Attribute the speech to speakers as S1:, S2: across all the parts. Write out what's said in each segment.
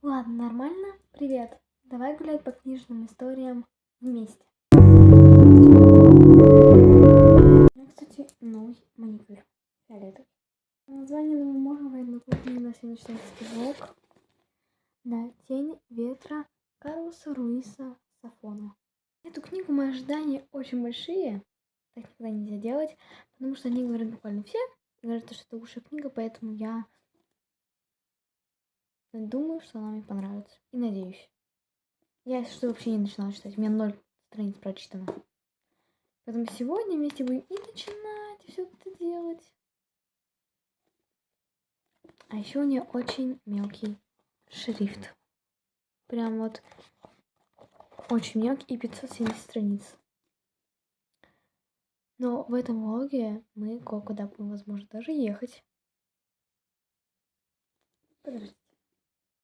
S1: Ладно, нормально. Привет. Давай гулять по книжным историям вместе. У меня, кстати, новый маникюр. Фиолетовый. Название можно говорить на кухне на сегодняшний влог. Да, «Тень ветра» Карлоса Руиса Сафона. Эту книгу мои ожидания очень большие. Так никогда нельзя делать, потому что они говорят буквально все. Говорят, что это лучшая книга, поэтому я думаю, что она мне понравится. И надеюсь. Я, если что, вообще не начинала читать. У меня 0 страниц прочитано. Поэтому сегодня вместе будем и начинать все это делать. А еще у нее очень мелкий шрифт. Прям вот очень мелкий и 570 страниц. Но в этом влоге мы кое-куда будем, возможно, даже ехать. Подождите.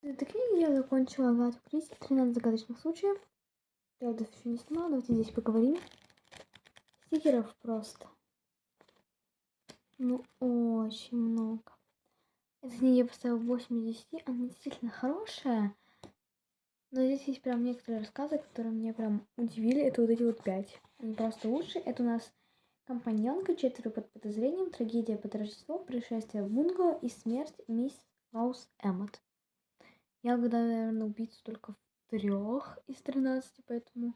S1: Из этой книги я закончила Агату Кристи «13 загадочных случаев». Я вот еще не снимала, давайте здесь поговорим. Стикеров просто. Ну, очень много. Этой книге я поставила 8 из 10. Она действительно хорошая. Но здесь есть прям некоторые рассказы, которые меня прям удивили. Это вот эти вот 5. Они просто лучшие. Это у нас «Компаньонка», «Четверо под подозрением», «Трагедия под Рождество», «Происшествие в бунгало» и «Смерть мисс Роуз Эммот». Я угадала, наверное, убийцу только в 3 из 13, поэтому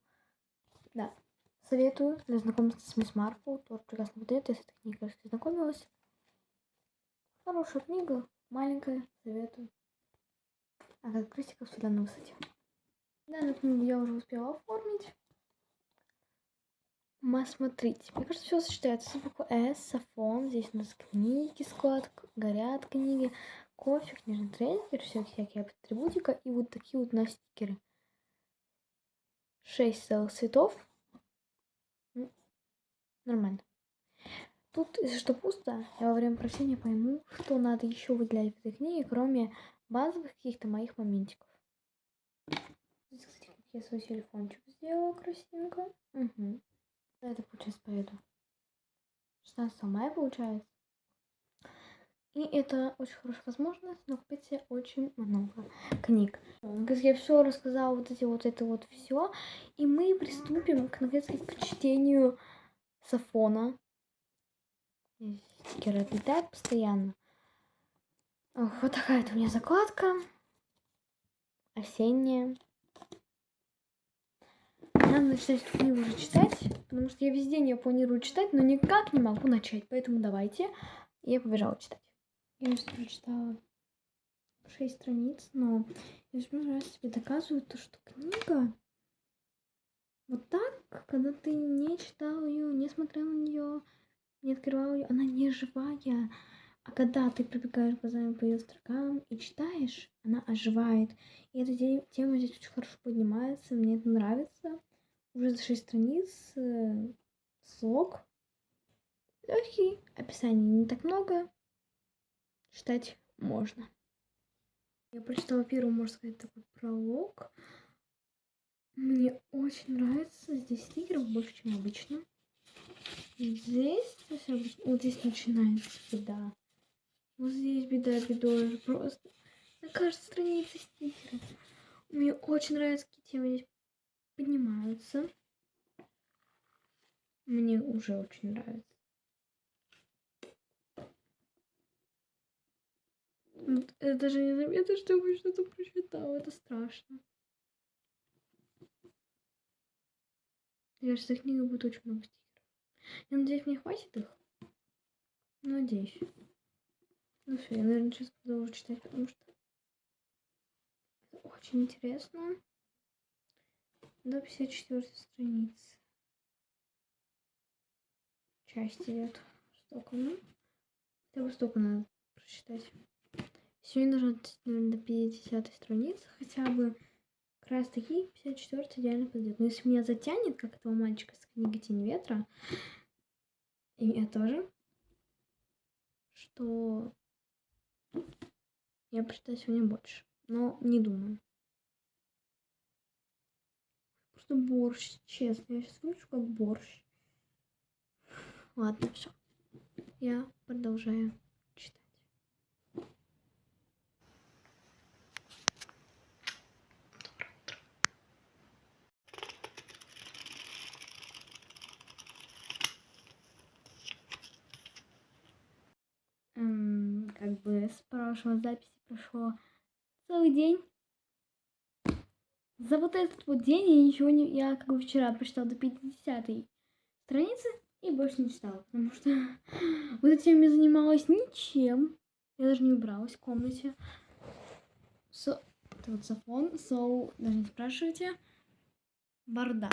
S1: да. Советую для знакомства с мисс Марпл. Тоже прекрасно подойдет. Я с этой книгой знакомилась. Хорошая книга, маленькая, советую. А как критика всегда на высоте. Данную книгу я уже успела оформить. Смотрите, мне кажется, все сочетается. С буквой «С», Сафон. Здесь у нас книги, склад, горят книги, кофе, книжный трейлер, всякие атрибутика. И вот такие вот у нас стикеры. 6 целых цветов. Нормально. Тут, если что пусто, я во время прочтения пойму, что надо еще выделять в этой книге, кроме базовых каких-то моих моментиков. Здесь, кстати, как я свой телефончик сделала красивенько. Угу. Это получается поеду. 16 мая получается. И это очень хорошая возможность накупить себе очень много книг. Я все рассказала, вот это вот все. И мы приступим наконец-то к чтению Сафона. Стикеры отлетают постоянно. Ох, вот такая вот у меня закладка. Осенняя. Надо начинать эту книгу уже читать, потому что я весь день ее планирую читать, но никак не могу начать. Поэтому давайте. Я побежала читать. Я уже прочитала 6 страниц, но я уже раз себе доказываю то, что книга вот так, когда ты не читал ее, не смотрел на нее, не открывал ее, она не живая. А когда ты пробегаешь глазами по ее строкам и читаешь, она оживает. И эта тема здесь очень хорошо поднимается, мне это нравится. Уже за 6 страниц слог легкий, описаний не так много, читать можно. Я прочитала первый, можно сказать, такой пролог. Мне очень нравится. Здесь стикеров больше, чем обычно. Здесь, вот здесь начинается беда. Вот здесь беда бедой. Просто на каждой странице стикеры. Мне очень нравится, какие темы здесь поднимаются. Мне уже очень нравится. Это даже не заметно, что я что-то прочитала. Это страшно. Я кажется, эта книга будет очень много стикеров. Я надеюсь, мне хватит их. Надеюсь. Ну все, я, наверное, сейчас продолжу читать, потому что это очень интересно. До 54 страницы. Часть идет. Столько, ну. Хотя бы столько надо прочитать. Сегодня должна, наверное, до 50 страницы хотя бы. Как раз таки 54 идеально подойдет. Но если меня затянет, как этого мальчика с книги «Тень ветра», и меня тоже, что я прочитаю сегодня больше. Но не думаю. Просто борщ, честно. Я сейчас выгляжу как борщ. Ладно, все. Я продолжаю читать. как бы с прошлой записи прошло целый день. За вот этот вот день я ничего не... Я как бы вчера прочитала до 50-й страницы и больше не читала, потому что вот этим я занималась ничем. Я даже не убралась в комнате. Это вот Сафон. Даже не спрашивайте. Бардак.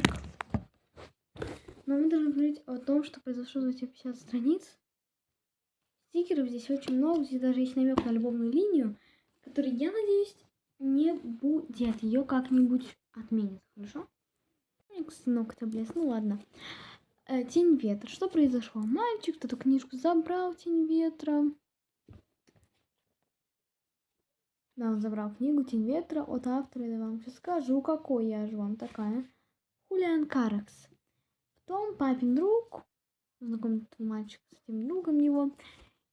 S1: Но мы должны говорить о том, что произошло за эти 50 страниц. Стикеров здесь очень много. Здесь даже есть намек на любовную линию, который, я надеюсь, не будет. Ее как-нибудь отменят. Хорошо? Кстати, ноготь блеск. Ну ладно. Тень ветра. Что произошло? Мальчик эту книжку забрал, Тень ветра. Да, он забрал книгу «Тень ветра» от автора. Я вам сейчас скажу, какой я же вам такая. Хулиан Каракс. Потом папин друг, знакомый мальчик с этим другом его.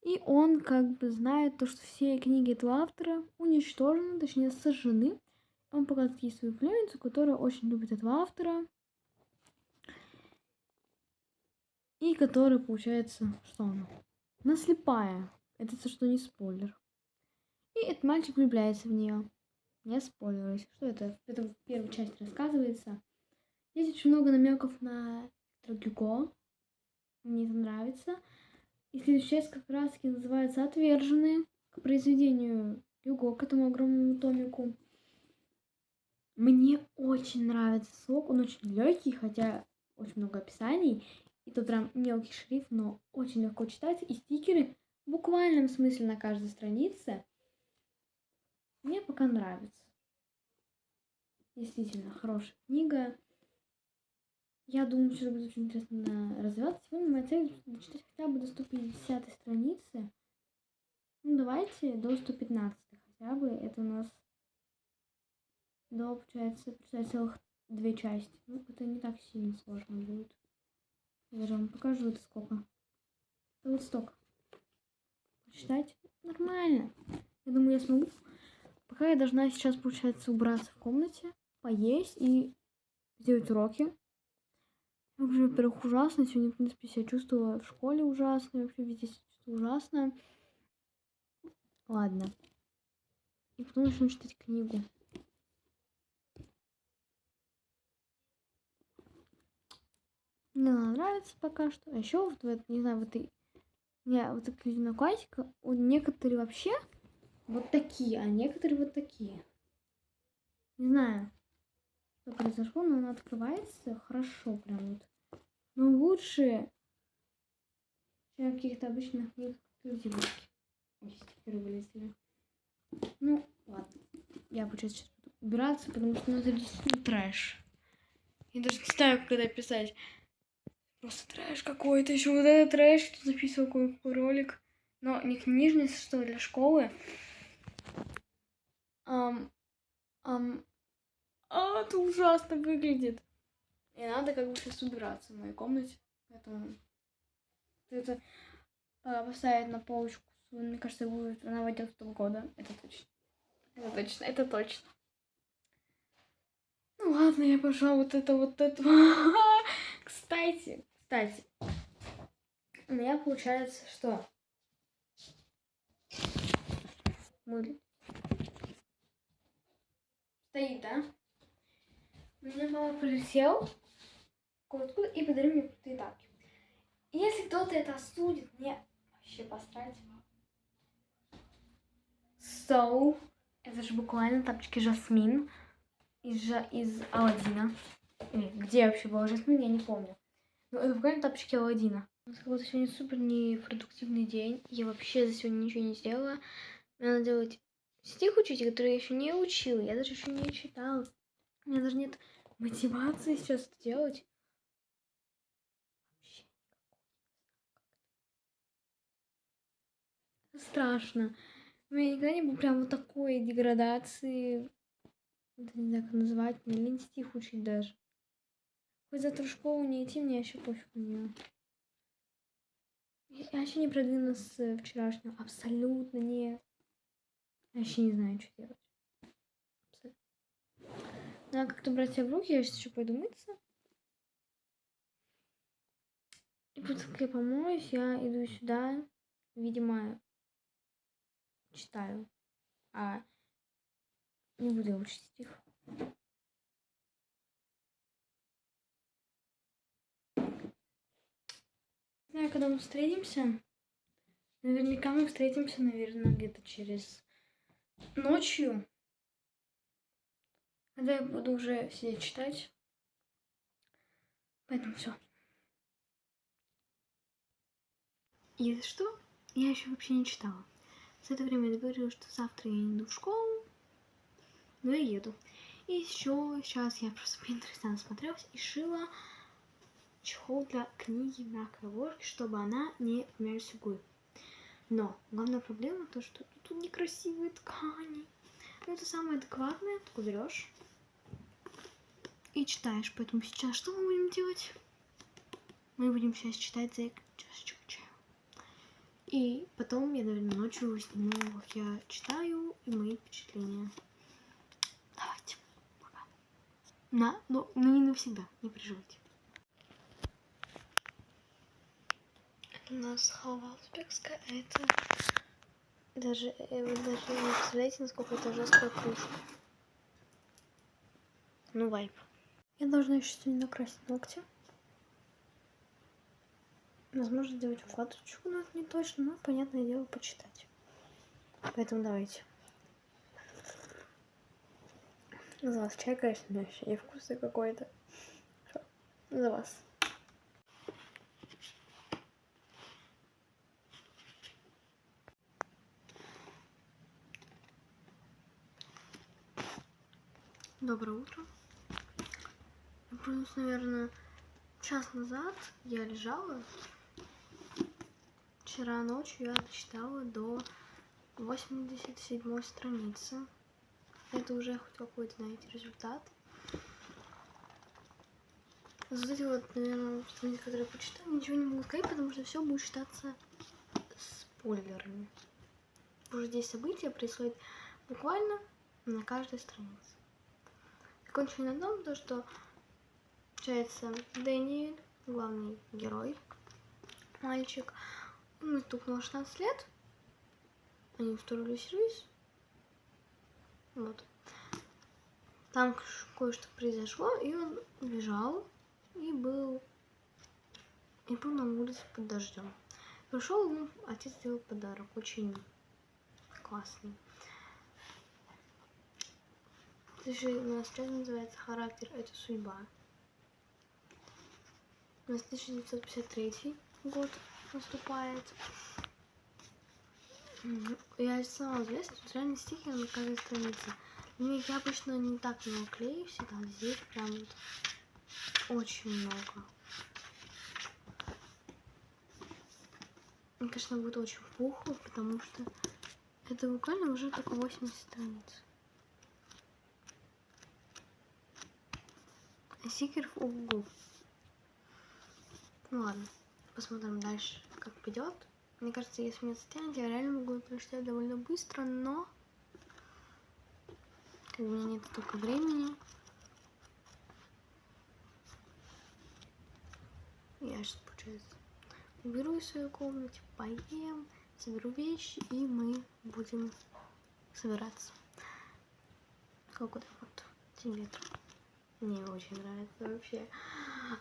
S1: И он как бы знает то, что все книги этого автора уничтожены, точнее сожжены. Он показывает ей свою пленницу, которая очень любит этого автора. И которая, получается, что она? Она слепая. Это то, что не спойлер. И этот мальчик влюбляется в нее. Не спойлерюсь. Что это? Это в первой части рассказывается. Здесь очень много намеков на Гюго. Мне это нравится. И следующая часть как раз таки называется «Отверженные», к произведению Гюго, к этому огромному томику. Мне очень нравится слог. Он очень легкий, хотя очень много описаний. И тут прям мелкий шрифт, но очень легко читать. И стикеры в буквальном смысле на каждой странице. Мне пока нравится. Действительно, хорошая книга. Я думаю, что будет очень интересно развиваться. Сегодня моя цель дочитать хотя бы до 150 страницы. Ну, давайте до 115 хотя бы. Это у нас получается целых 2 части. Ну, это не так сильно сложно будет. Я даже вам покажу, это сколько. Это вот столько. Почитать нормально. Я думаю, я смогу. Пока я должна сейчас, получается, убраться в комнате, поесть и сделать уроки. Я уже, во-первых, ужасно. Сегодня, в принципе, себя чувствовала в школе ужасно. Вообще везде себя чувствую ужасно. Ладно. И потом начну читать книгу. Мне она нравится пока что. А еще вот в это, не знаю, вот эта ледяная классика, некоторые вообще вот такие, а некоторые вот такие. Не знаю, что произошло, но она открывается хорошо прям вот. Но лучше, чем в каких-то обычных книгах эксклюзивности. Ой, стикеры вылезли. Ну, ладно. Я, получается, сейчас буду убираться, потому что это действительно трэш. Я даже не знаю, когда писать. Просто трэш какой-то. Еще вот этот трэш, что записывал какой ролик. Но не книжный, что для школы. Это ужасно выглядит. И надо как бы сейчас убираться в моей комнате. Поэтому это поставить на полочку. Мне кажется, будет она войдет в полгода. Это точно. Это точно. Это точно. Ну ладно, я пошла вот это. Кстати. У меня получается, что стоит, да? У меня мама прилетел куда-то и подарил мне крутые тапки. И если кто-то это осудит, мне вообще посрать. Это же буквально тапочки Жасмин из Аладдина. Где вообще была Жасмин, я не помню. Но это буквально тапочки Аладдина. У нас какой-то сегодня супер непродуктивный день. Я вообще за сегодня ничего не сделала. Мне надо делать стих учить, который я еще не учила. Я даже еще не читала. У меня даже нет мотивации сейчас это делать. Вообще это страшно. У меня никогда не было прям вот такой деградации. Это не знаю, как называть. Мне лень стих учить даже. Хоть завтра в школу не идти, мне еще пофиг на нее. Я вообще не продвинулась с вчерашнего. Абсолютно нет. Я вообще не знаю, что делать. Абсолютно. Надо как-то брать себя в руки. Я сейчас еще пойду мыться. И потом, как я помоюсь, я иду сюда. Видимо, читаю, а не буду учить стих. Не знаю, когда мы встретимся. Наверняка мы встретимся, наверное, где-то через ночью. Когда я буду уже сидеть читать. Поэтому все. И это что? Я еще вообще не читала. В это время я говорила, что завтра я не иду в школу, но я еду. И еще сейчас я просто по Pinterest насмотрелась и шила чехол для книги в мягкой обложке, чтобы она не помялась фигуры. Но главная проблема то, что тут некрасивые ткани. Но это самое адекватное. Ты берешь и читаешь. Поэтому сейчас что мы будем делать? Мы будем сейчас читать за чашечку чая. И потом я, наверное, ночью сниму, как я читаю, и мои впечатления. Давайте. Пока. Но не навсегда, не переживайте. Это у нас халва узбекская, а это даже вы даже не представляете, насколько это жесткая кружка. Ну, вайп. Я должна еще сегодня накрасить ногти. Возможно, сделать укладочку, но это не точно, но, понятное дело, почитать. Поэтому давайте. За вас чай, конечно, вообще невкусный какой-то. За вас. Доброе утро. Я проснулась, наверное, час назад. Я лежала. Вчера ночью я дочитала до 87 страницы. Это уже хоть какой-то, знаете, результат. За эти вот, наверное, страницы, которые я почитала, ничего не могу сказать, потому что все будет считаться спойлерами. Уже здесь события происходят буквально на каждой странице. Закончили на том, то, что, получается, Дэниэль, главный герой, мальчик, ему стукнуло 16 лет, они устроили сервис, вот. Там кое-что произошло, и он убежал, и был на улице под дождем. Пришел, ему отец сделал подарок, очень классный. Это же у нас сейчас называется «Характер — это судьба». У нас 1953 год наступает. Я сама здесь, тут реально стихи на каждой странице. Но я обычно не так много клею всегда, здесь прям вот очень много. Мне, конечно, будет очень пухло, потому что это буквально уже только 80 страниц. Стикер в углу. Ну ладно, посмотрим дальше, как пойдет. Мне кажется, если меня затянет, я реально могу прочитать довольно быстро, но у меня нет столько времени. Я сейчас, получается, уберусь в свою комнате, поем, соберу вещи, и мы будем собираться. Куда вот 7 метров. Мне очень нравится вообще.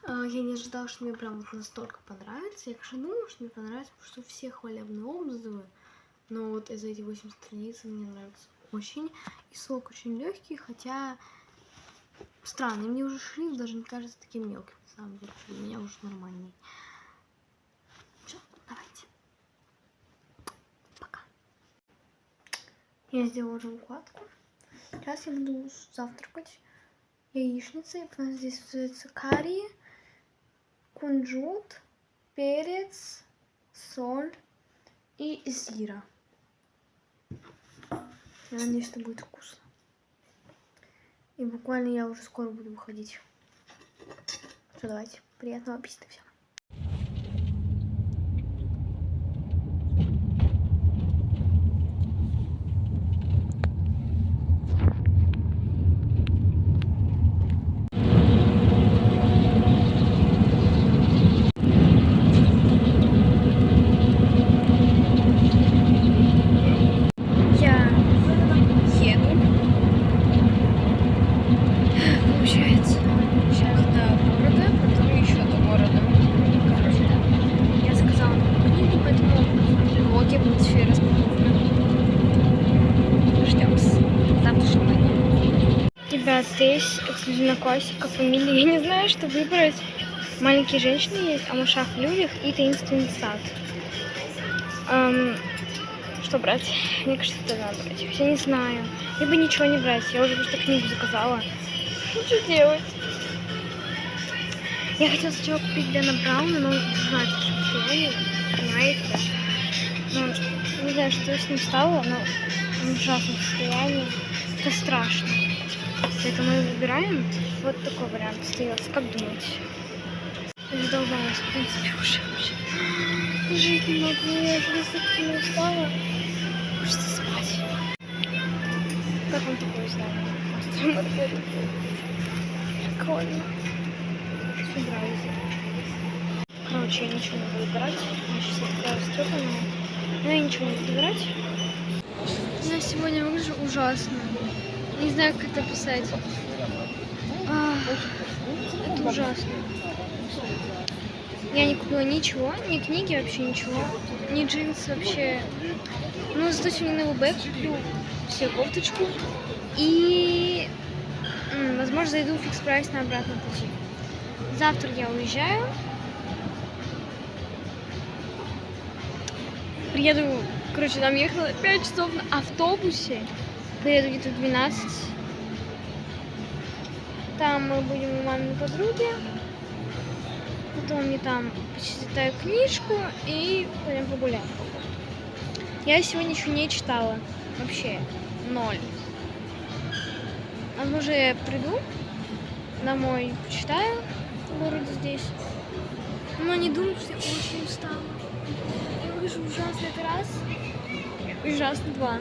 S1: Я не ожидала, что мне прям вот настолько понравится. Я, конечно, думала, что мне понравится, потому что все хвалебные отзывы. Но вот из этих 8 страниц мне нравится очень. И слог очень легкий, хотя странный. Мне уже шрифт даже не кажется таким мелким, на самом деле. Для меня уже нормальный. Все, давайте. Пока. Я сделала уже укладку. Сейчас я буду завтракать яичницей. Потом здесь называется карри, кунжут, перец, соль и зира. Я надеюсь, что будет вкусно. И буквально я уже скоро буду выходить. Все, давайте. Приятного аппетита всем. Ребят, здесь эксклюзивная классика, фамилия. Я не знаю, что выбрать. Маленькие женщины есть, о мышах в людях и таинственный сад. Что брать? Мне кажется, это надо брать. Я не знаю. Либо ничего не брать. Я уже просто книгу заказала. Что делать? Я хотела сначала купить Дэна Брауна, но он в ужасном состоянии. Понимаете, да? Ну, не знаю, что с ним стало, но он в ужасном состоянии. Это страшно. Поэтому мы выбираем. Вот такой вариант остается. Как думаете? Я задолбалась, в принципе, уже вообще. Жить не могу, я просто так сильно устала. Хочется спать. Как вам такое здание? Прикольно. Собираюсь. Короче, я ничего не буду выбирать. Я сейчас такая растрепанная. Но я ничего не буду выбирать. Я сегодня выгляжу ужасно. Не знаю, как это писать. Это ужасно. Я не купила ничего, ни книги, вообще ничего, ни джинсы вообще. Ну, зато сегодня на ВБ куплю себе кофточку. И, возможно, зайду в фикс прайс на обратном пути. Завтра я уезжаю. Приеду, короче, там ехала 5 часов на автобусе. Приеду где-то в 12. Там мы будем у маминой подруги. Потом я там почитаю книжку и пойдем погуляем. Я сегодня еще не читала. Вообще 0. Возможно, я приду домой, почитаю в городе здесь. Но не думаю, что я очень устала. Я выгляжу ужасно, это раз. Ужасно, два.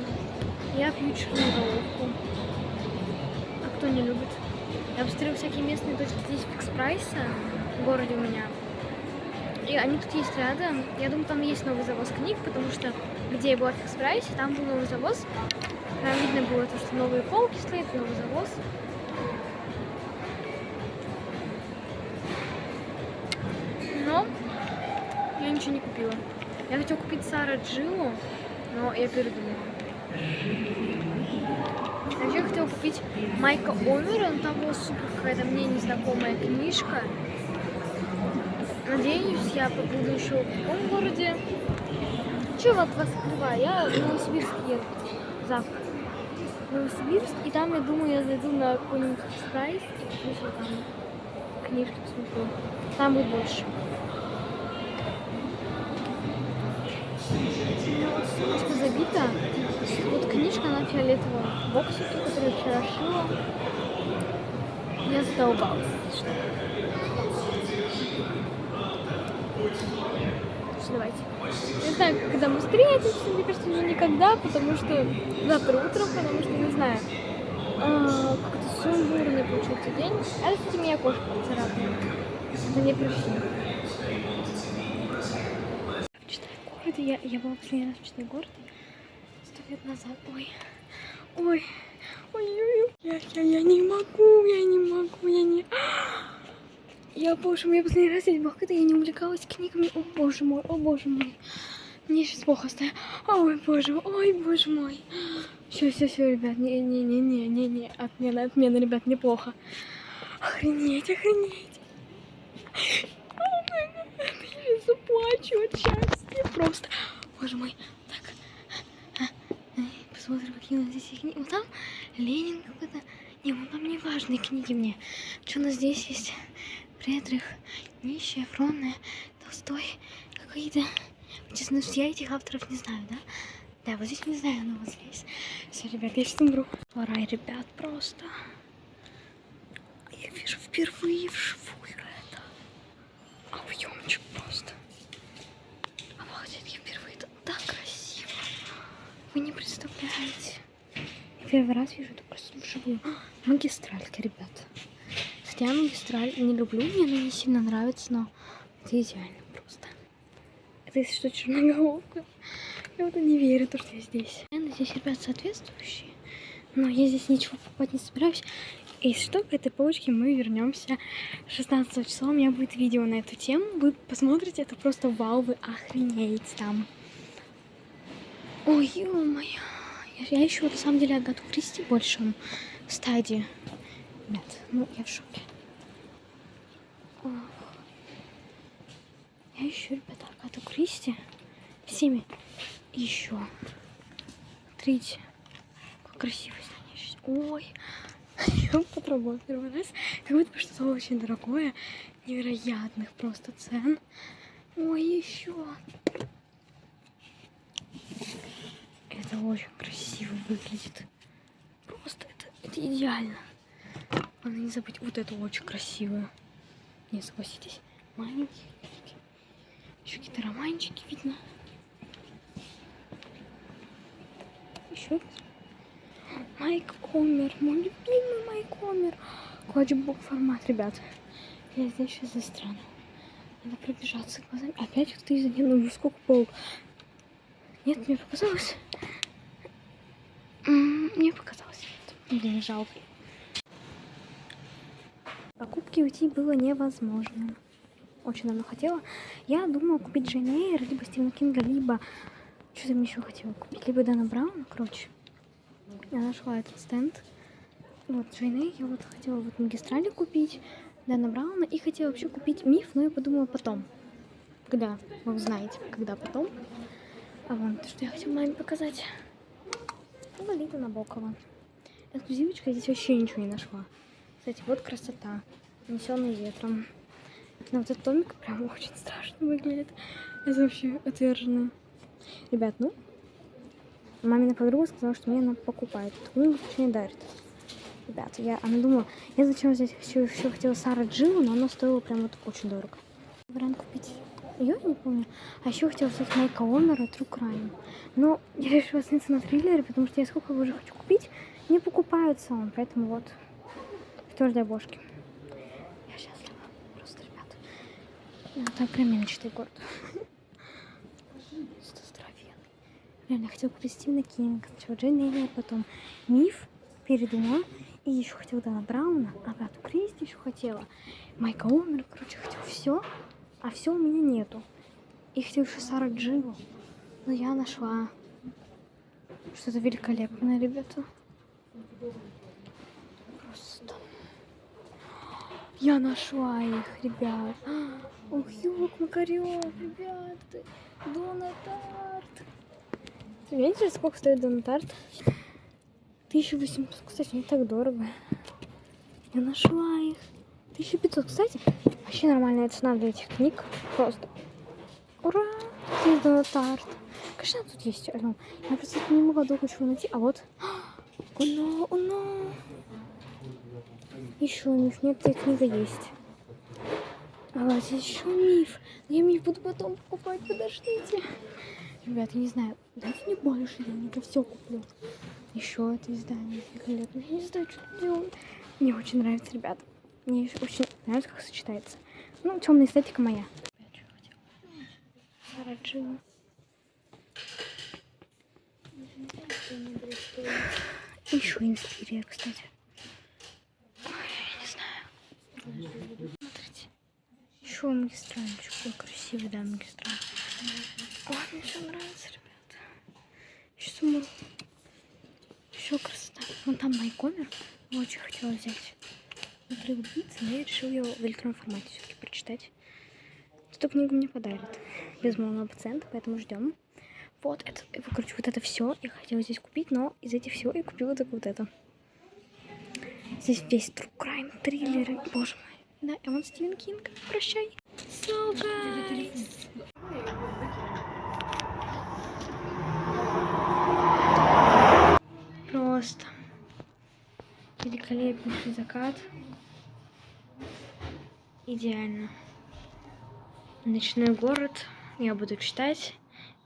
S1: Я пью черноголовку. А кто не любит? Я посмотрела всякие местные точки здесь фикс прайса в городе у меня. И они тут есть рядом. Я думаю, там есть новый завоз книг, потому что где я была в фикс прайсе, там был новый завоз. Там видно было то, что новые полки стоят, новый завоз. Но я ничего не купила. Я хотела купить Сара Джилу, но я передумала. Я вообще хотела купить Майка Овера, но там была супер какая-то мне незнакомая книжка. Надеюсь, я побуду еще в другом городе. Чего от вас открываю? Я в Новосибирск еду завтра. В Новосибирск, и там, я думаю, я зайду на какой-нибудь прайс и куплю себе там книжки, посмотрю. Там будет больше. Книжка забита. Вот книжка на фиолетовом боксике, которую я вчера шила. Я задолбалась. Давайте. Не знаю, когда мы встретимся, мне кажется, уже никогда, потому что завтра утром, потому что, не знаю, как-то сумбурный получился день. А, кстати, меня кошка поцарапала. Это не пришли. В Читай городе, я была последний раз в Читай городе 100 лет назад. Ой. Я не могу. Боже мой, я последний раз здесь была, когда я не увлекалась книгами. О боже мой. Мне сейчас плохо стало. Ой, боже мой. Все, ребят, не. Отмена, ребят, мне плохо. Охренеть. Я сейчас заплачу от счастья. Просто. Боже мой. Так. Посмотрим, какие у нас здесь книги. Вот там Ленин какой-то. Не, вот там не важные книги мне. Что у нас здесь есть? Фридрих, Ницше, Фронне, Толстой, какие-то... Честно, я этих авторов не знаю, да? Да, вот здесь не знаю, но вот здесь. Все, ребят, я сейчас умру. Рай, ребят, просто. Я вижу впервые вживую это. Объемчик просто. Обалдеть, я впервые это так красиво. Вы не представляете. Я первый раз вижу это просто вживую. Магистралька, ребят. Я магистраль не люблю, мне она не сильно нравится, но это идеально просто. Это если что, черноголовка. Я вот не верю, то, что я здесь. Здесь, ребят, соответствующие, но я здесь ничего покупать не собираюсь. И если что, к этой полочке мы вернемся 16 числа. У меня будет видео на эту тему. Вы посмотрите, это просто вау, вы охренеете там. Ой, ё-моё. Я ищу, на самом деле, Агату Кристи в большем стадии. Ребят, ну я в шоке. Ох. Я ищу, ребята, Агату Кристи всеми. И еще. Смотрите, как красиво здесь. Ой, я попробую первый раз. Как будто что-то очень дорогое. Невероятных просто цен. Ой, еще. Это очень красиво выглядит. Просто это идеально. Надо не забыть, вот это очень красиво. Не согласитесь? Маленькие. Еще какие-то романчики видно. Еще Майк Омер, мой любимый Майк Омер. Клатчбук формат, ребят. Я здесь сейчас застряну. Надо пробежаться глазами. Опять кто-то из-за меня, ну сколько полк. Нет, мне показалось. Мне показалось. Блин, жалко. Покупки уйти было невозможно. Очень давно хотела. Я думала купить Джейн Эйр, либо Стивена Кинга, либо... Что там еще хотела купить? Либо Дэна Брауна, короче. Я нашла этот стенд. Вот Джейн Эйр я вот хотела вот Магистрали купить, Дэна Брауна, и хотела вообще купить Миф, но я подумала потом. Когда, вы узнаете, когда потом. А вон, то, что я хотела маме показать. Лолита Набокова. Эксклюзивочка, здесь вообще ничего не нашла. Кстати, вот красота. Унесённый ветром. Но вот этот томик прям очень страшно выглядит. Это вообще отверженно. Ребят, ну, мамина подруга сказала, что мне она покупает. Эту книгу, точнее, дарит. Ребят, она думала, я зачем здесь еще хотела Сара Джилл, но она стоила прям вот очень дорого. Вариант купить ее, я не помню. А еще хотела взять Майка Омера, True Crime. Но я решила остановиться на триллере, потому что я сколько уже хочу купить, не покупается он. Поэтому вот, что ждать бошки. Я счастлива. Просто, ребят. Это прям мечтый город. Что здоровенный. Реально, я хотела купить Стивена Кинга, сначала Джейн Эйр, потом Миф, передумала. И еще хотела Дэна Брауна, Агату Кристи еще хотела. Майка Омера, короче, хотела все. А все у меня нету. И хотела еще Сара Джилл. Но я нашла что-то великолепное, ребята. Просто. Я нашла их, ребят. Ох, Юк Макарёв, ребята. Дона Тарт. Видите, сколько стоит Дона Тарт? 1800, кстати, не так дорого. Я нашла их. 1500, кстати. Вообще нормальная цена для этих книг. Просто. Ура! Здесь Дона Тарт. Конечно, тут есть. Я просто не могла долго чего найти. А вот. Оно. Еще миф. Нет, эта книга есть. А вот здесь еще миф. Но я миф буду потом покупать. Подождите. Ребята, я не знаю. Дайте мне больше. Я не все куплю. Еще это издание великолепно. Я не знаю, что тут делать. Мне очень нравится, ребята. Мне очень нравится, как сочетается. Ну, темная эстетика моя. Сара Джилл. Еще Инспирия, кстати. Ой, я не знаю. Смотрите. Еще Магистраль. Какой красивый, да, Магистраль. Ой, мне все нравится, ребята. Еще саму. Еще красота. Вон там Майк Омер. Очень хотела взять. Внутри убийцы, но я решила ее в электронном формате все-таки прочитать. Эту книгу мне подарят. Без моего пациента, поэтому ждем. Вот это, короче, вот это все я хотела здесь купить, но из этих всего я купила только вот это. Здесь весь true crime, триллеры, боже мой. Да, и вон Стивен Кинг, прощай. So guys. Просто великолепнейший закат. Идеально. Ночной город. Я буду читать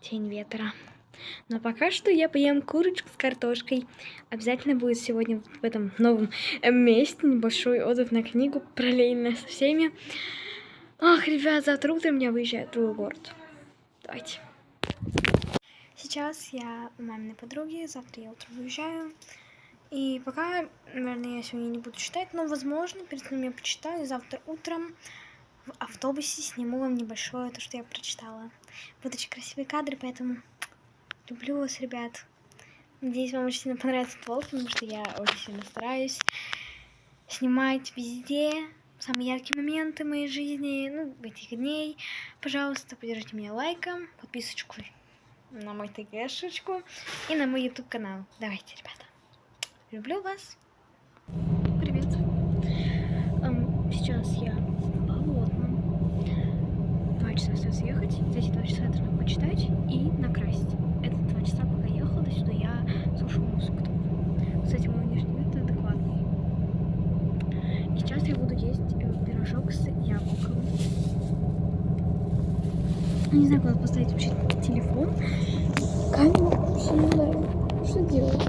S1: «Тень ветра». Но пока что я поем курочку с картошкой. Обязательно будет сегодня в этом новом месте небольшой отзыв на книгу, параллельно со всеми. Ах, ребят, завтра утром я выезжаю в другой город. Давайте. Сейчас я у маминой подруги, завтра я утром выезжаю. И пока, наверное, я сегодня не буду читать, но, возможно, перед сном я почитаю. Завтра утром в автобусе сниму вам небольшое то, что я прочитала. Будут очень красивые кадры, поэтому люблю вас, ребят. Надеюсь, вам очень сильно понравится этот влог, потому что я очень сильно стараюсь. снимать везде самые яркие моменты моей жизни, ну, этих дней. Пожалуйста, поддержите меня лайком, подписочкой на мой ТГшечку и на мой YouTube канал. Давайте, ребята. Люблю вас. Привет. Сейчас я в Болотном. 2 часа остается ехать. За эти 2 часа я должна почитать и накрасить. Это 2 часа, пока я ехала до сюда, я слушала музыку. Кстати, мой внешний вид адекватный. И сейчас я буду есть пирожок с яблоком. Не знаю, куда поставить вообще телефон. Камеру вообще не знаю, что делать.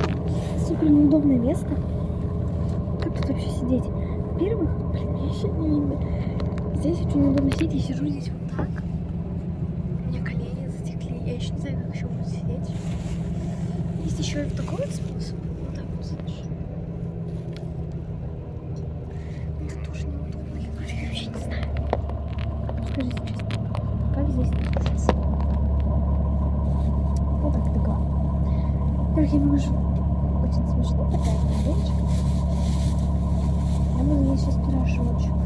S1: Супер неудобное место. Как тут вообще сидеть? Во-первых, меня еще не видно. Здесь очень неудобно сидеть. Я сижу здесь вот так. У меня колени затекли. Я еще не знаю, как еще буду сидеть. Есть еще и такой вот способ. Вот так вот сидишь. Это тоже неудобно. Я вообще не знаю. Скажите честно, как здесь находиться? Вот так это главное. Во-первых, я выгляжу очень смешно, такая девочка. Я буду есть сейчас пирожочек.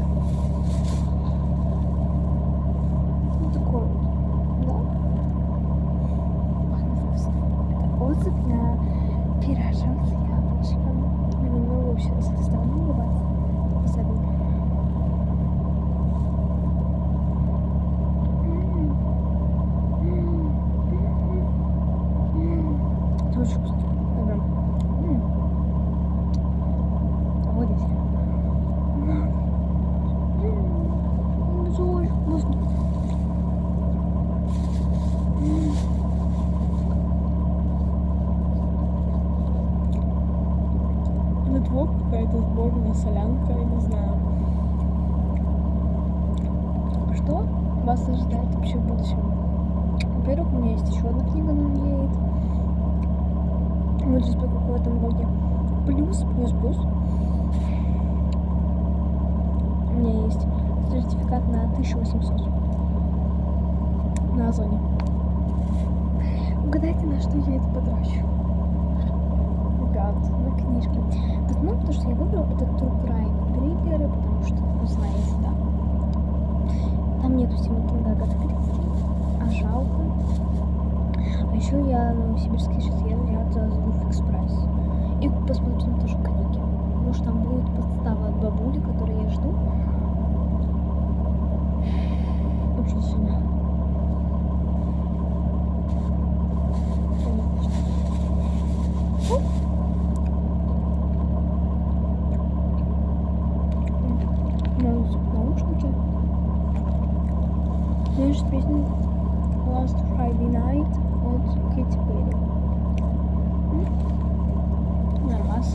S1: Вот такой вот, да? Пахнет вкусно. Это отзыв на пирожок с яблочком. Я не могу вообще с этой стороны улыбаться. Особенно. Это очень вкусно. Добро. Вот здесь. Это очень вкусно.
S2: Нетворк какая-то сборная солянка, я не знаю.
S1: Что вас ожидает вообще в будущем? Во-первых, у меня есть еще одна книга на едет. Вот здесь по какой-то блоге. Плюс. У меня есть сертификат на 1800 на Озоне. Угадайте, на что я это потрачу? Ребят, на книжки. Ну, потому что я выбрала этот True Crime триллеры, потому что, вы знаете, да. Там нету Стивена Кинга, Агаты Кристи, а жалко. А еще я в Новосибирске сейчас еду делать в экспресс. И посмотрим тоже книги. Потому что там будет подстава от бабули, которую я жду. Очень сильно. Наушники. Знаешь песню Last Friday Night от Кэти Перри. Нормас.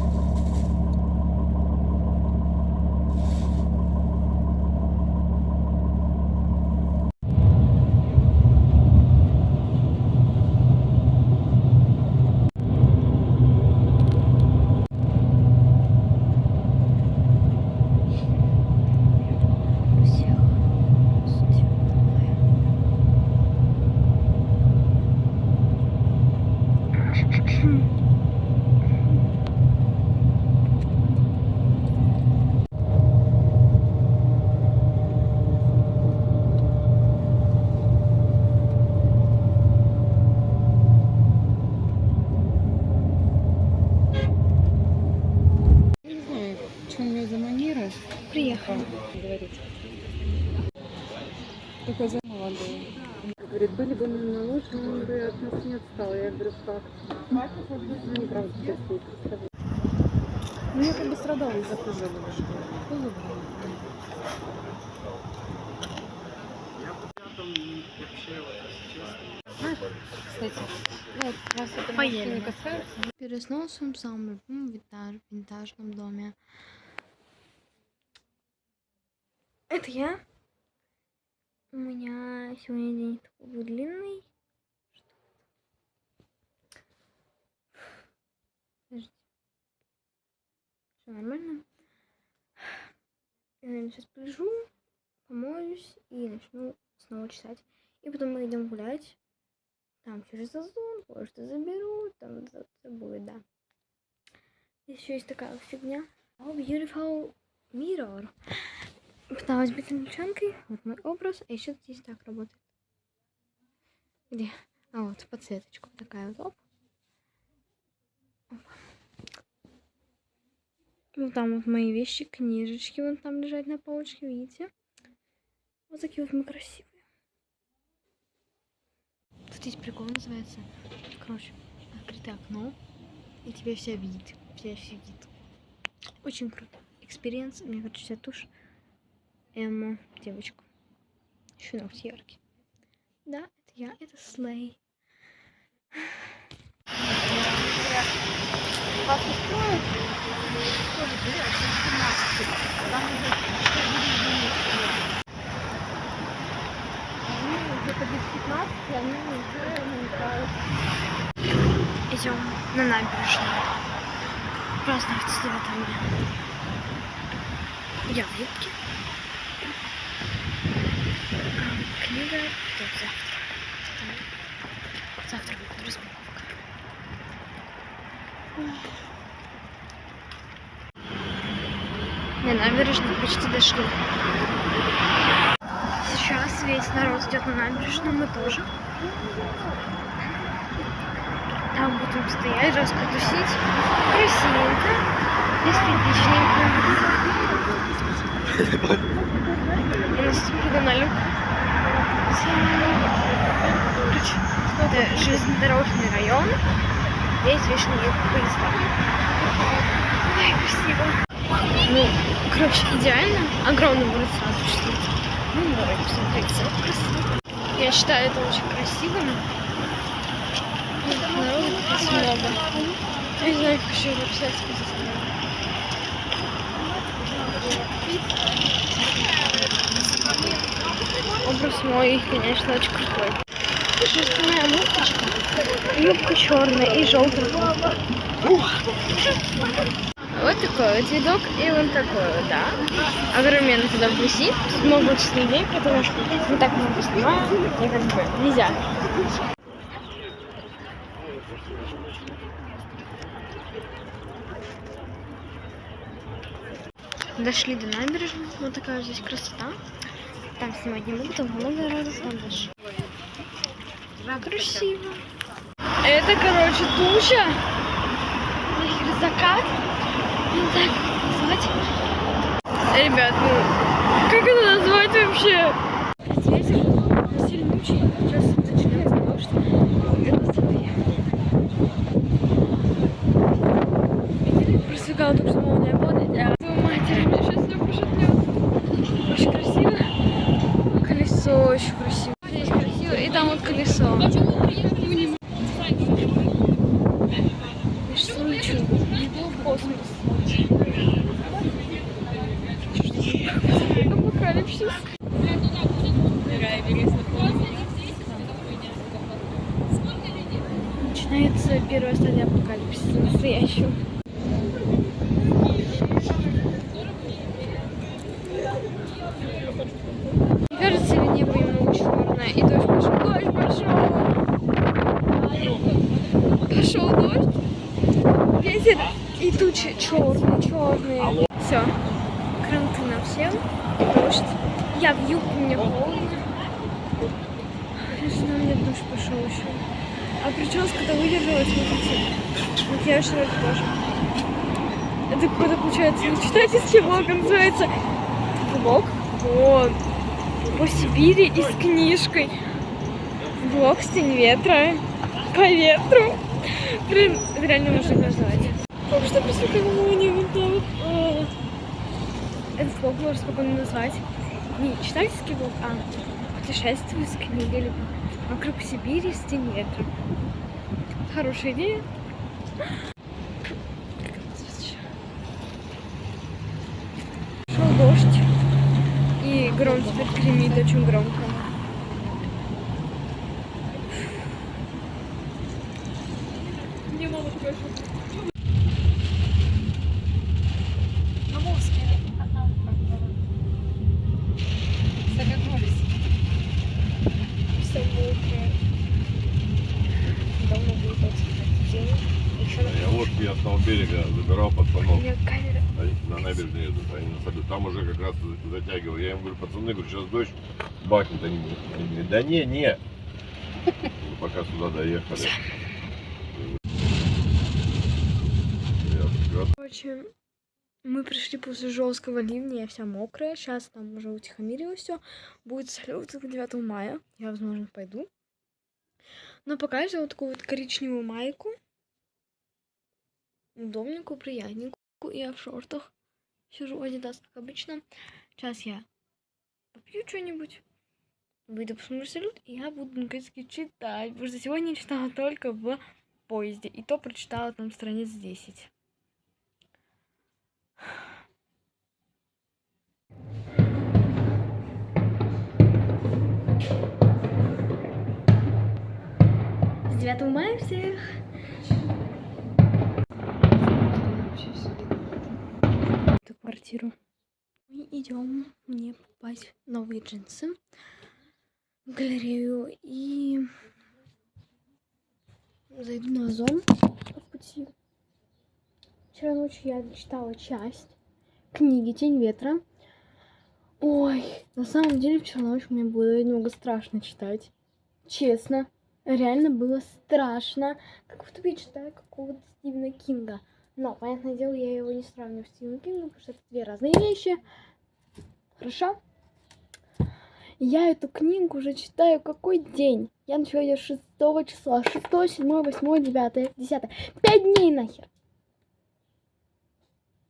S2: Не знаю, что у нее за манера.
S1: Приехали.
S2: Говорит. Такой за молодой. Говорит, были бы мы моложе, он бы от нас не отстал. Я говорю, как? Ну, неправда, такие, представляете. Ну, я как бы страдала из-за кузова. Знаешь, кстати, вот вас это вообще не касается.
S1: Переснулся в самом любимом винтажном доме. Это я. У меня сегодня день такой длинный. Подождите. Все нормально. Я, наверное, сейчас полежу, помоюсь и начну снова читать. И потом мы идем гулять. Там через Озон, кое-что заберу, там это будет, да. Еще есть такая фигня. How beautiful Mirror. Пыталась быть англичанкой. Вот мой образ. А еще здесь так работает. Где? А вот подсветочка. Вот такая вот. Оп. Оп. Вот там вот мои вещи, книжечки вон там лежат на полочке, видите? Вот такие вот мы красивые. Тут есть прикол, называется. Короче, открытое окно. И тебя вся видит. Вся видит. Очень круто. Экспириенс. Мне, короче, вся тушь. Эмма, девочка. Еще ногти яркие. Да, это я, это Слей. Идем на набережную. Праздновать 9 мая. Я в юбке. Книга ждет завтра. Завтра будет распаковка. На набережную почти дошли. Сейчас весь народ идет на набережную, мы тоже. Там будем стоять, жестко тусить. Красивенько, эстетичненько. И нас пригнали. Это железнодорожный район. Здесь вечно едут поезда. Ой, красиво. Ну, короче, идеально. Огромный город сразу чувствуется. Ну, давайте посмотреть, все красиво. Я считаю это очень красивым. Народу здесь много. Я не знаю, как еще написать специально. Образ мой, конечно, очень крутой. Шерстяная муфточка, юбка черная и желтая. Вот такой вот видок и вот такой вот, да. Огроменный туда вблизи. Тут много очень людей, потому что не так много снимаю. Мне как бы нельзя. Дошли до набережной. Вот такая здесь красота. Там снимать не буду, там много раз там дальше. Красиво. Это, короче, туча. Нахер закат. Не так назвать. Ребят, ну, как это назвать вообще? Ветер сильнючий. Сейчас начинается дождь. Это смотри. Видели? Просвекала только что молния падает. Матерь, меня сейчас все пошатнет. Очень красиво. Колесо очень красиво. Здесь красиво. И там вот колесо. Я что лечу? В космос. Апокалипсис. Начинается первая стадия апокалипсиса настоящего. Кажется, ли небо немного черное, и дождь пошел. Дождь пошел! Пошел дождь. Ветер и тучи черные. Все. Кранты нам всем. Дождь. Я в юбке, мне холодно. Если на меня дождь пошел еще. А прическа-то выдержала, смотрите. Макияж тоже. Это какой-то получается не читательский влог, он называется влог по Сибири и с книжкой. Влог с тень ветра. По ветру. Блин, это реально нужно назвать. Только что присутствовала молния вот там. Этот влог можно спокойно назвать не читательский влог, а путешествие с книгой, либо вокруг Сибири с тень ветра. Хорошая идея. Шел дождь, и гром теперь гремит очень громко. Мне мама такая шутка. Заготовились. Все мокрое. Давно будет очень день.
S3: Я лодки от того берега забирал пацанов.
S1: У меня камера.
S3: На набережной едут, они на саду. Там уже как раз затягивал. Я им говорю, пацаны, говорю, сейчас дождь бахнет. Они говорят, да не. Пока сюда доехали.
S1: Короче, мы пришли после жесткого ливня, я вся мокрая. Сейчас там уже утихомирилось все. Будет салют к 9 мая. Я, возможно, пойду. Но пока я взяла такую вот коричневую майку. Удобненькую, приятненькую. И я в шортах. Сижу в Adidas, как обычно. Сейчас я попью что-нибудь. Выйду посмотрю салют, и я буду наконец-таки читать. Потому что сегодня я читала только в поезде. И то прочитала там страниц 10. С 9 мая всех! Эту квартиру. Мы идем мне покупать новые джинсы в галерею и зайду на Озон по пути. Вчера ночью я читала часть книги «Тень ветра». Ой, на самом деле вчера ночью мне было немного страшно читать. Честно, реально было страшно. Как будто я читаю какого-то Стивена Кинга. Но, понятное дело, я его не сравниваю с Стивеном Кингом, потому что это две разные вещи. Хорошо? Я эту книгу уже читаю какой день? Я начала ее 6 числа. 6, 7, 8, 9, 10. 5 дней нахер.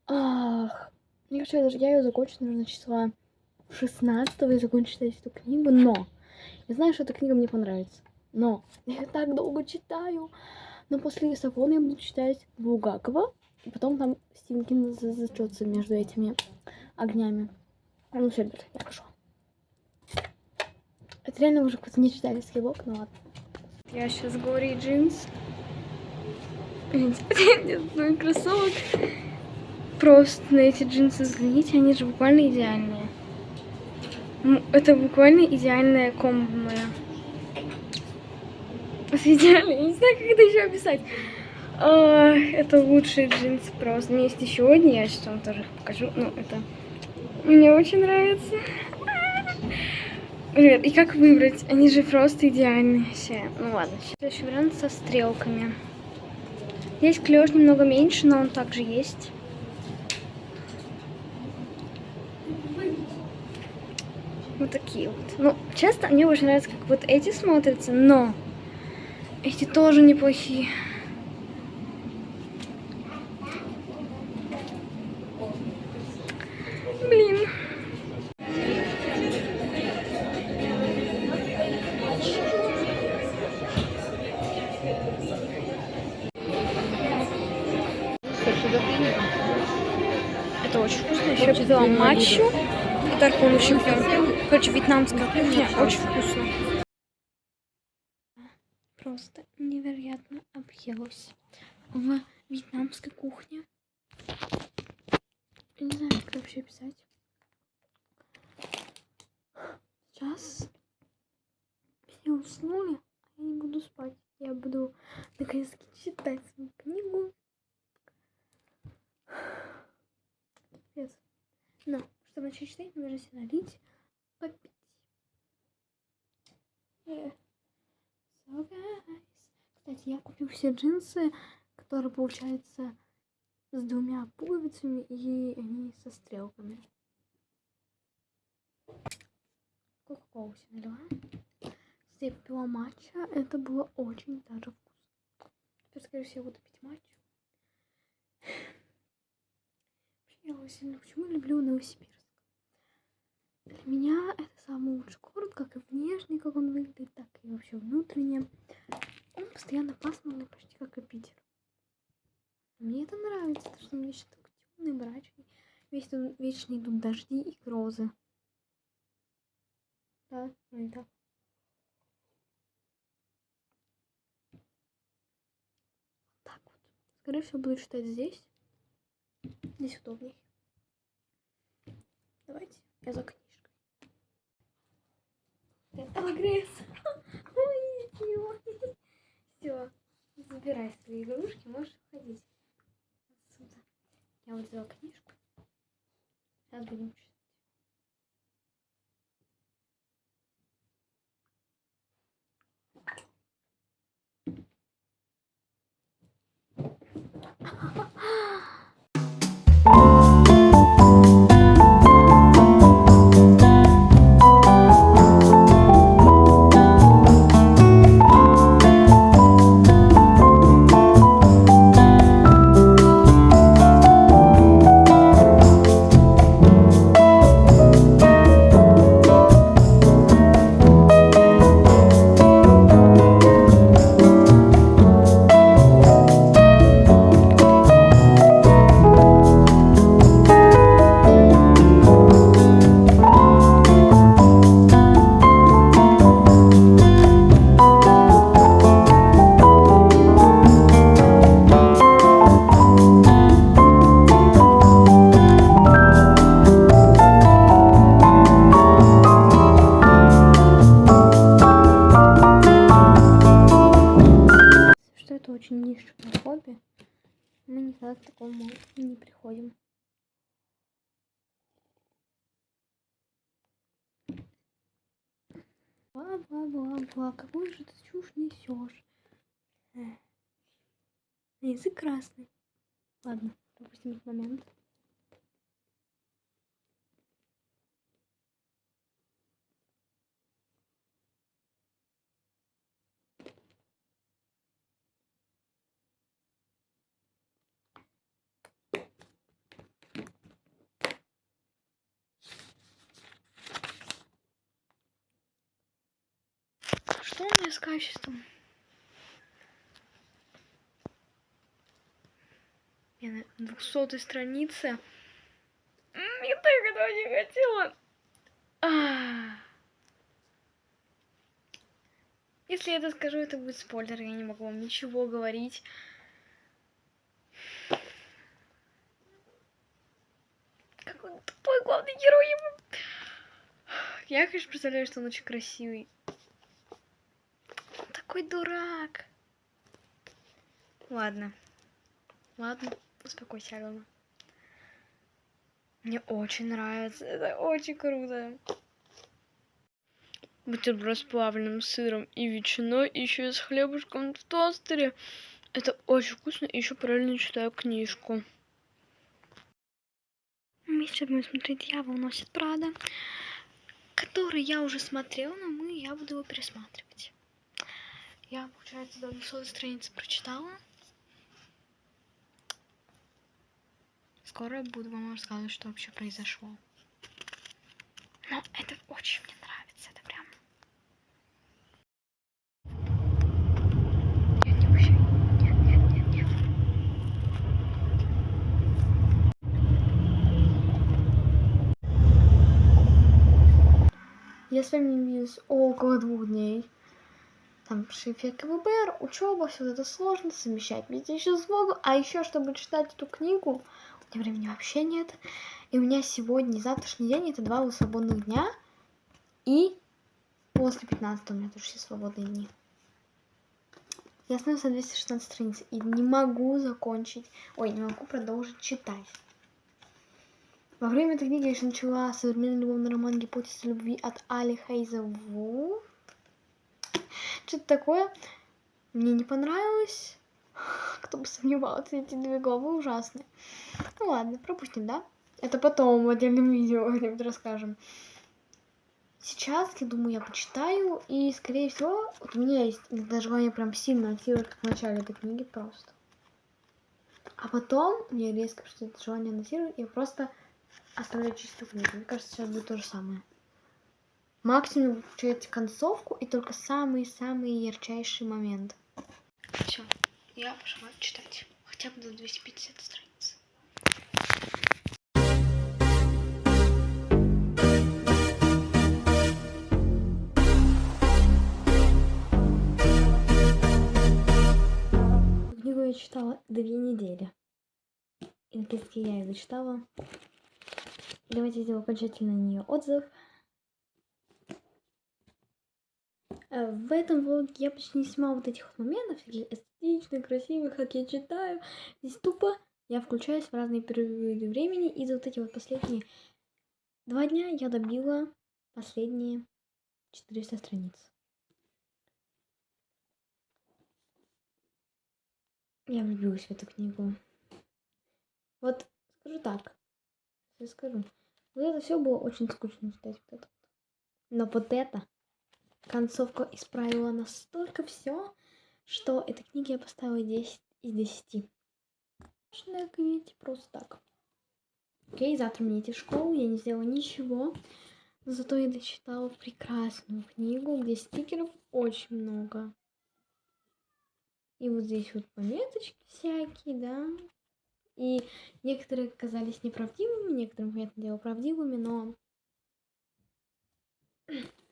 S1: Ах. Мне кажется, я ее закончу, наверное, числа 16 и закончу читать эту книгу. Но я знаю, что эта книга мне понравится. Но я ее так долго читаю. Но после Лиссабона я буду читать Булгакова. И потом там Стивен Кинг зачется между этими огнями. Ну все, ребят, я пошла. Это реально уже какой-то нечитательский влог, но ладно. Я сейчас говорю джинс. Нет кроссовок. Просто на эти джинсы взгляните, они же буквально идеальные. Это буквально идеальная комбо моя. Это идеально, я не знаю, как это еще описать. Это лучшие джинсы просто. У меня есть еще одни, я сейчас вам тоже их покажу. Ну, это мне очень нравится. Ребят, и как выбрать? Они же просто идеальные все. Ну ладно. Следующий вариант со стрелками. Здесь клеш немного меньше, но он также есть. Вот такие вот. Ну, честно, мне очень нравится, как вот эти смотрятся, но эти тоже неплохие. Блин. Это очень вкусно. Еще взяла матчу. И тархун еще пьем. Короче, вьетнамская кухня очень вкусно. Просто невероятно объелась в вьетнамской кухне. Я не знаю, как это вообще писать. Сейчас все уснули, а я не буду спать. Я буду наконец-таки читать свою книгу. Капец. Но, чтобы начать читать, нужно себе налить, попить. So, guys. Кстати, я купил все джинсы, которые, получается, с двумя пуговицами, и они со стрелками. Кока-колу себе налила. Кстати, я пила матча, это было очень даже вкусно. Теперь, скорее всего, буду пить матчу. Я очень люблю Новосибирск. Для меня это самый лучший город, как и внешне, как он выглядит, так и вообще внутренне. Он постоянно пасмурный, почти как и Питер. Мне это нравится, потому что мне сейчас такой темный, мрачный. Вечно идут дожди и грозы. Да, ну и так. Так вот. Скорее всего, буду читать здесь. Здесь удобнее. Давайте, я за книжкой. Прогресс. Ой, все, забирай свои игрушки, можешь уходить отсюда. Я вот взяла книжку. Сейчас будем читать. Что это очень низкое хобби. Мы никогда к такому не приходим. Бла-бла-бла-бла. Какую же ты чушь несешь? Язык красный. Ладно, пропустим этот момент. Что у меня с качеством? Я на 200-й странице. Я так этого не хотела. Если я это скажу, это будет спойлер. Я не могу вам ничего говорить. Какой он тупой главный герой. Я, конечно, представляю, что он очень красивый. Он такой дурак. Ладно. Ладно, успокойся, Алена. Мне очень нравится. Это очень круто. Бутерброд с плавленным сыром и ветчиной, и еще и с хлебушком в тостере. Это очень вкусно, и еще параллельно читаю книжку. Мы сейчас будем смотреть «Дьявол носит Прада», который я уже смотрела, но я буду его пересматривать. Я, получается, до 200 страницы прочитала. Скоро буду вам рассказывать, что вообще произошло. Но это очень мне нравится, это прям... Нет, не вообще. Нет. Я с вами не виделась около 2 дней. Там шифер КВБР, учеба, все это сложно совмещать. Ведь я еще звук, а еще чтобы читать эту книгу, у меня времени вообще нет. И у меня сегодня и завтрашний день это 2 свободных дня. И после 15 у меня тоже все свободные дни. Я остановилась на 216 страниц и не могу закончить. Ой, не могу продолжить читать. Во время этой книги я еще начала современный любовный роман «Гипотеза любви» от Али Хейзелвуд. Что-то такое. Мне не понравилось. Кто бы сомневался, эти 2 главы ужасные. Ну ладно, пропустим, да? Это потом в отдельном видео где-нибудь расскажем. Сейчас, я думаю, я почитаю. И, скорее всего, вот у меня есть иногда желание прям сильно аннотировать, как в начале этой книги просто. А потом мне резко придет желание аннотировать, и я просто оставляю чистую книгу. Мне кажется, сейчас будет то же самое. Максимум включаете концовку и только самый-самый ярчайший момент. Все, я пошла читать. Хотя бы до 250 страниц. Книгу я читала 2 недели. И наконец-таки я ее дочитала. Давайте сделаю окончательно на нее отзыв. В этом влоге я почти не снимала вот этих вот моментов, таких эстетичных, красивых, как я читаю. Здесь тупо я включаюсь в разные периоды времени, и за вот эти вот последние 2 дня я добила последние 400 страниц. Я влюбилась в эту книгу. Вот скажу так, я скажу. Вот это все было очень скучно читать. Вот это. Но вот это концовка исправила настолько все, что этой книге я поставила 10 из 10. Можно говорить просто так. Окей, завтра мне идти в школу, я не сделала ничего. Но зато я дочитала прекрасную книгу, где стикеров очень много. И вот здесь вот пометочки всякие, да. И некоторые казались неправдивыми, некоторые, понятное дело, правдивыми, но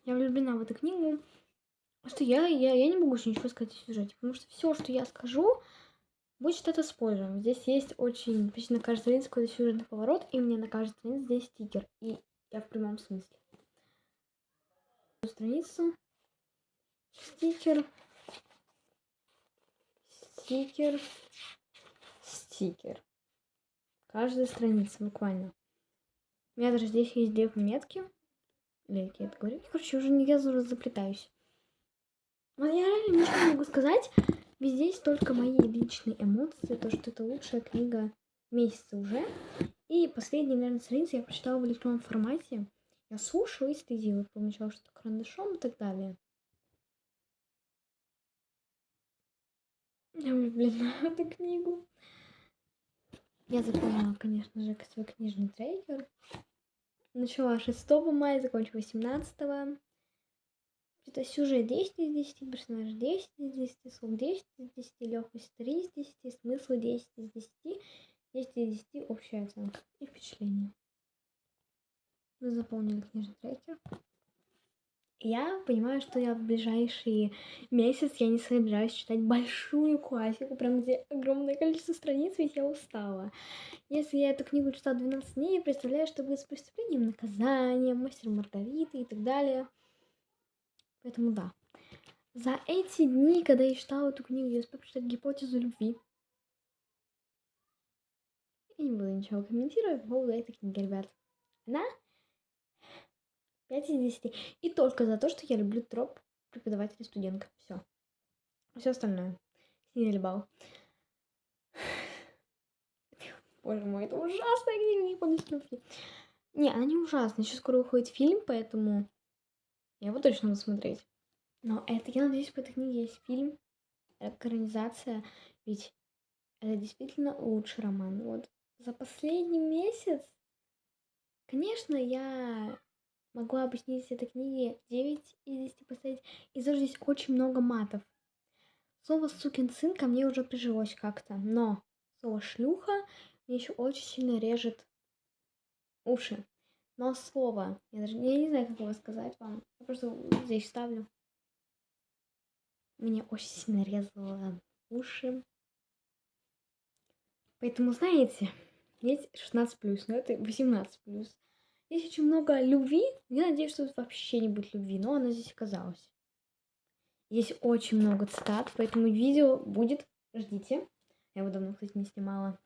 S1: я влюблена в эту книгу. Что я не могу еще ничего сказать о сюжете, потому что все, что я скажу, будет что-то спойлером. Здесь есть очень, почти на каждой странице какой-то сюжетный поворот, и мне на каждой странице здесь стикер. И я в прямом смысле. Страницу. Стикер. Стикер. Стикер. Каждая страница буквально. У меня даже здесь есть 2 пометки. Или я это говорю. Короче, уже не я уже заплетаюсь. Но я реально ничего не могу сказать. Ведь здесь только мои личные эмоции. То, что это лучшая книга месяца уже. И последние, наверное, страницы я прочитала в электронном формате. Я слушала и стыдила. Помечала что-то карандашом и так далее. Я влюблена в эту книгу. Я заполняла, конечно же, свой книжный трекер. Начала 6 мая, закончила 18. Это сюжет 10 из 10, персонаж 10 из 10, слог 10 из 10, легкость 3 из 10, смысл 10 из 10, 10 из 10, общая оценка и впечатление. Мы заполнили книжный трекер. Я понимаю, что я в ближайший месяц я не собираюсь читать большую классику, прям где огромное количество страниц, ведь я устала. Если я эту книгу читала 12 дней, я представляю, что будет с преступлением, наказанием, мастер Маргариты и так далее. Поэтому да. За эти дни, когда я читала эту книгу, я успела прочитать гипотезу любви. Я не буду ничего комментировать по поводу этой книги, ребят. Она 5 из 10. И только за то, что я люблю троп преподавателя-студентка. Все. Все остальное. Снизили балл. Боже мой, это ужасная книга, не помню любви. Не, она не ужасная. Еще скоро выходит фильм, поэтому я его точно буду смотреть. Но это, я надеюсь, по этой книге есть фильм, экранизация, ведь это действительно лучший роман. Вот за последний месяц, конечно, я могла бы снизить этой книге 9 из 10 поставить. Из-за здесь очень много матов. Слово «сукин сын» ко мне уже прижилось как-то, но слово «шлюха» мне еще очень сильно режет уши. Но слово, я не знаю, как его сказать вам, я просто здесь ставлю. Мне очень сильно резало уши. Поэтому, знаете, есть 16+, но это 18+. Есть очень много любви. Я надеюсь, что тут вообще не будет любви, но она здесь оказалась. Есть очень много цитат, поэтому видео будет. Ждите. Я его давно, кстати, не снимала.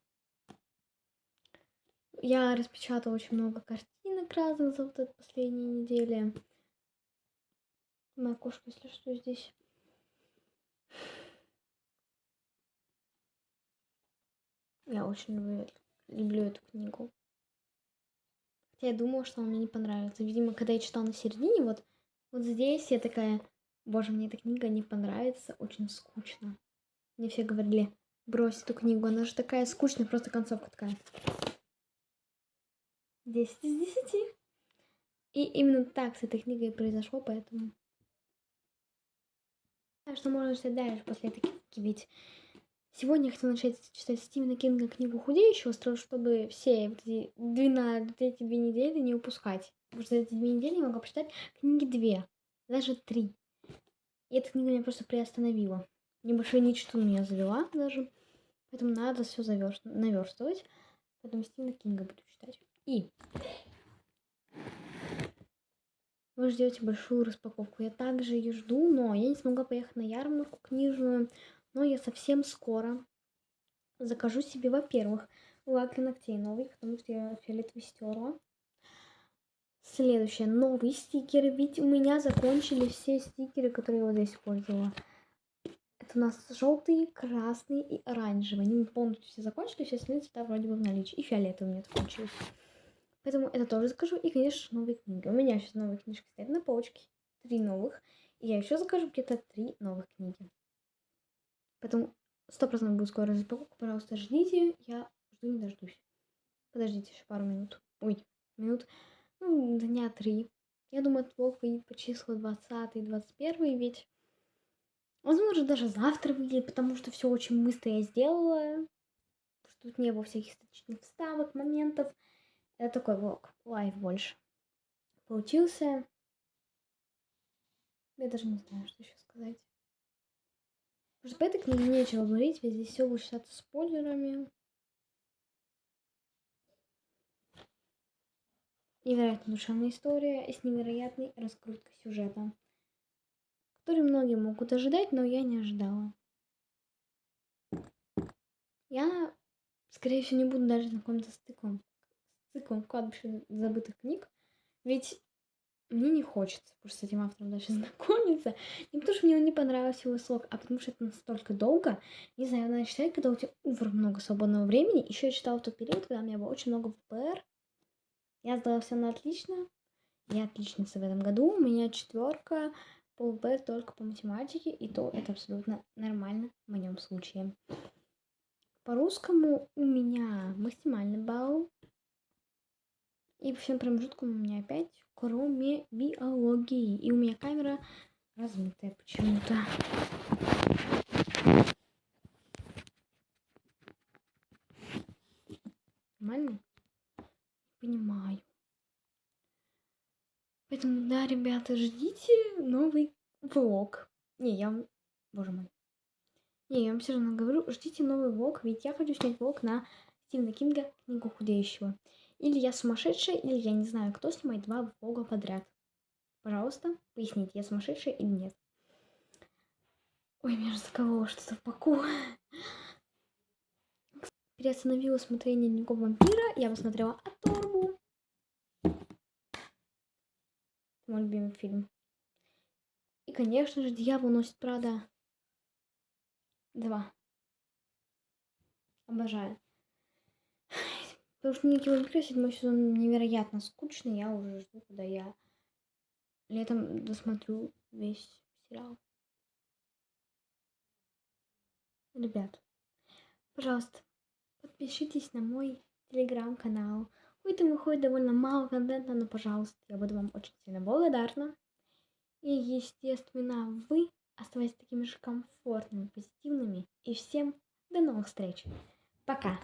S1: Я распечатала очень много картинок разных за вот эту последние недели. Моя кошка, если что, здесь. Я очень люблю эту книгу. Хотя я думала, что она мне не понравится. Видимо, когда я читала на середине, вот здесь я такая, боже, мне эта книга не понравится, очень скучно. Мне все говорили, брось эту книгу, она же такая скучная, просто концовка такая. 10 из 10. И именно так с этой книгой произошло, поэтому... Что можно читать дальше после этой книги, ведь сегодня я хотела начать читать Стивена Кинга книгу худеющего, чтобы все эти 2 недели не упускать. Потому что за эти 2 недели я могла прочитать книги 2, даже 3. И эта книга меня просто приостановила. Небольшую ничту меня завела даже. Поэтому надо все наверстывать. Поэтому Стивена Кинга буду читать. И вы ждете большую распаковку. Я также ее жду, но я не смогла поехать на ярмарку книжную. Но я совсем скоро закажу себе, во-первых, лак для ногтей новый, потому что я фиолетовый стерла. Следующее. Новые стикеры. Ведь у меня закончились все стикеры, которые я вот здесь использовала. Это у нас желтый, красный и оранжевый. Они полностью все закончились. Все остальные цвета вроде бы в наличии. И фиолетовый у меня закончились. Поэтому это тоже закажу. И, конечно, новые книги. У меня сейчас новые книжки стоят на полочке. 3 новых. И я еще закажу где-то 3 новых книги. Поэтому 100% будет скоро распаковка. Пожалуйста, ждите. Я жду не дождусь. Подождите еще пару минут. Ой, минут. Ну, дня 3. Я думаю, этот влог выйдет по числу 20-21, ведь возможно даже завтра выйдет, потому что все очень быстро я сделала. Что тут не было всяких статичных вставок, моментов. Это такой влог, лайв больше. Получился. Я даже не знаю, что еще сказать. Потому что по этой книге нечего говорить, ведь здесь все будет считаться спойлерами. Невероятно душевная история и с невероятной раскруткой сюжета, который многие могут ожидать, но я не ожидала. Я, скорее всего, не буду даже знакомиться с циклом «Кладбище забытых книг», ведь мне не хочется просто с этим автором дальше знакомиться. Не потому что мне он не понравился его слог, а потому что это настолько долго. Не знаю, надо читать, когда у тебя много свободного времени. Еще я читала в тот период, когда у меня было очень много ВПР. Я сдала все на отлично. Я отличница в этом году. У меня 4 по ВПР только по математике. И то это абсолютно нормально в моем случае. По русскому у меня максимальный балл. И по всем промежуткам у меня опять, кроме биологии. И у меня камера размытая почему-то. Нормально? Понимаю. Поэтому, да, ребята, ждите новый влог. Не, я вам... Боже мой. Не, я вам все равно говорю, ждите новый влог, ведь я хочу снять влог на Стивена Кинга «Книгу худеющего». Или я сумасшедшая, или я не знаю, кто снимает 2 влога подряд. Пожалуйста, поясните, я сумасшедшая или нет. Ой, меня же закололо что-то в боку. Переостановила смотрение «Дневников вампира». Я посмотрела «Оторву». Мой любимый фильм. И, конечно же, «Дьявол носит Прада 2». Обожаю. Потому что «Дневники вампира» 7 сезон невероятно скучный. Я уже жду, когда я летом досмотрю весь сериал. Ребят, пожалуйста, подпишитесь на мой телеграм-канал. Ой, там выходит довольно мало контента, но, пожалуйста, я буду вам очень сильно благодарна. И, естественно, вы оставайтесь такими же комфортными, позитивными. И всем до новых встреч. Пока!